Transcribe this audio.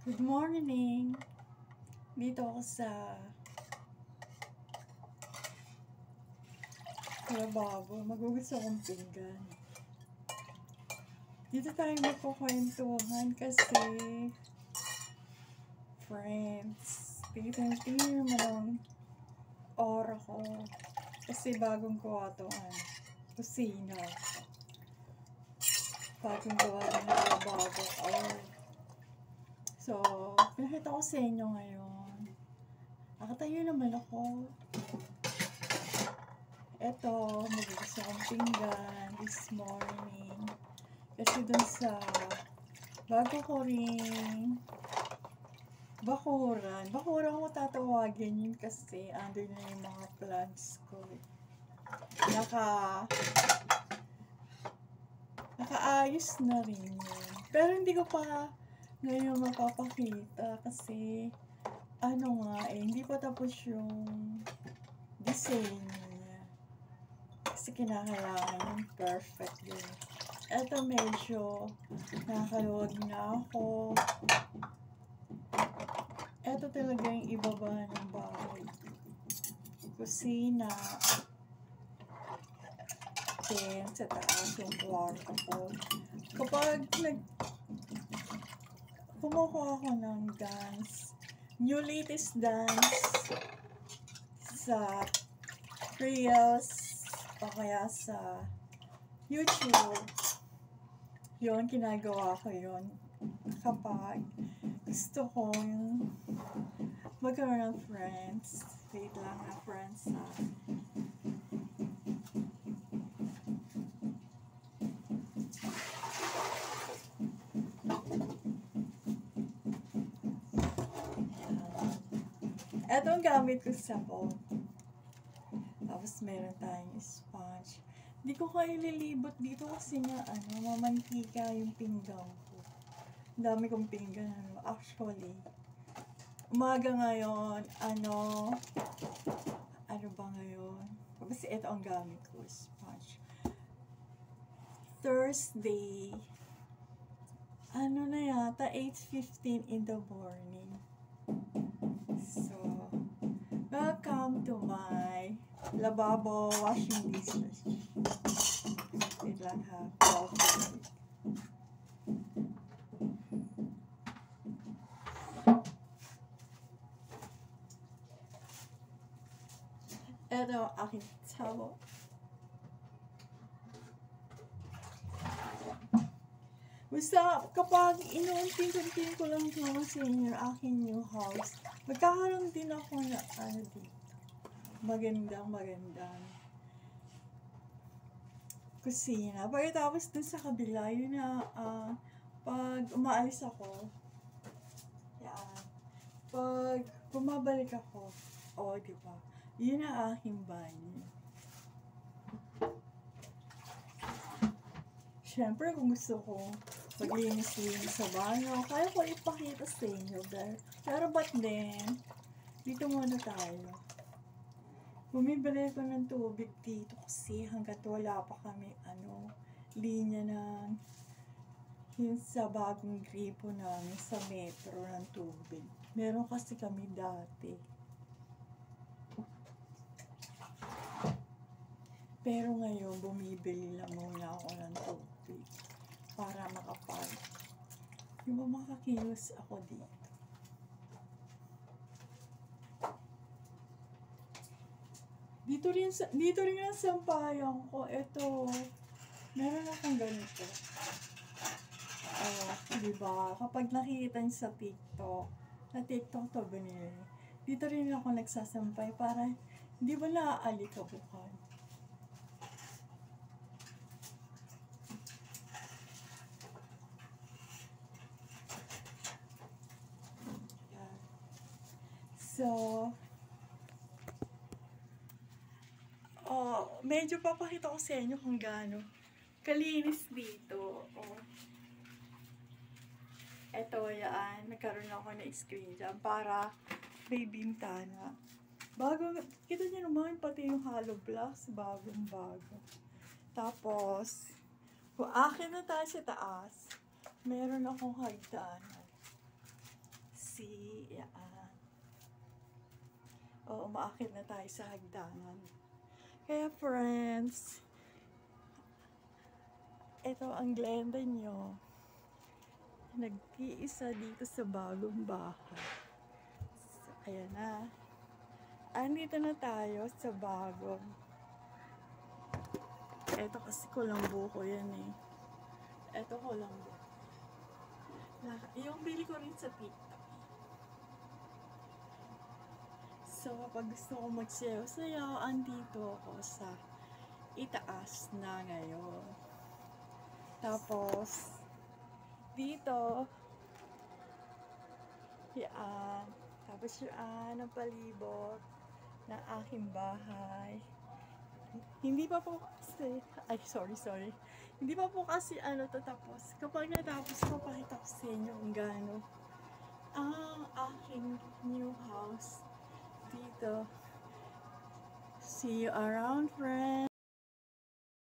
Good morning! Dito ako sa lababo. Magugas akong pinggan. Dito tayo magkukwentuhan kasi friends. Tingnan mo lang aura ko. Kasi bagong gawa to kusina. Bagong gawa ng lababo ko. So, pinakita ko sa inyo ngayon. Nakatayo naman ako. Eto, magugas akong pinggan this morning. Kasi dun sa bago ko ring bakuran ko tatawagin yun kasi under na yung mga plants ko. Nakaayos na rin yun. Pero hindi ko pa ngayon mapapakita kasi hindi pa tapos yung design niya. Kasi kinakailangan yung perfect din. Eto medyo nakaluwag na ako. Eto talaga yung ibaba ng bahay. Kusina. Then sa taas yung kwarto ko. Kapag kumukuha ako ng dance, new latest dance sa Reels o kaya sa YouTube, yun, ginagawa ko yun kapag gusto ko yung magkaroon ng friends. Wait lang na friends ha. Ito ang gamit ko sa phone. Tapos meron tayong sponge. Hindi ko kayo lilibot dito kasi nga mamantika yung pinggan ko. Ang dami kong pinggan. Actually, umaga ngayon, ano ba ngayon? Kasi ito ang gamit ko, sponge. Thursday, na yata, 8:15 in the morning. So, welcome to my lababo washing dishes. Wait lang ha. Ito ang aking towel. Basta kapag inuunting-unting ko lang naman sa inyo aking new house, magkakaroon din ako na dito. Magandang kusina. Pagkatapos dun sa kabila, yun na pag umaalis ako, yan. Pag bumabalik ako, diba? Yun na aking banyo. Siyempre, kung gusto ko maglinis-linis sa banyo, kaya ko ipakita sa inyo. Pero ba't din, dito muna tayo. Bumibili ko ng tubig dito kasi hanggat wala pa kami linya ng yun sa bagong gripo namin sa metro ng tubig. Meron kasi kami dati. Pero ngayon, bumibili lang muna ako ng tubig para makakilos ako dito. Dito rin ang sampayan ko. Ito, meron akong ganito. Diba? Kapag nakikita niyo sa TikTok to binili. Dito rin ako nagsasampay para hindi ba naaalikabukan. So, medyo papakita ko sa inyo kung gaano kalinis dito. Eto, yan. Nagkaroon ako ng screen dyan para may bintana. Kita nyo naman, pati yung hollow blocks, bagong-bago. Tapos, kung akin na tayo sa taas, meron akong hagdanan. privacy. Yan. Oo, umaakit na tayo sa hagdanan. Kaya friends, ito ang Glenda nyo. Nag-iisa dito sa bagong bahay. So, ayan na. Andito na tayo sa bagong. Ito kasi kulambo ko yan eh. Ito kulambo. Yung bili ko rin sa TikTok. So, kapag gusto ko magsayaw-sayaw, andito ako sa itaas na ngayon. Tapos, dito, yan. Tapos yan ang palibot ng aking bahay. Hindi pa po kasi, sorry. Hindi pa po kasi tatapos. Kapag natapos ko, pakita ko sa inyo kung gaano ang aking new house dito. See you around, friends.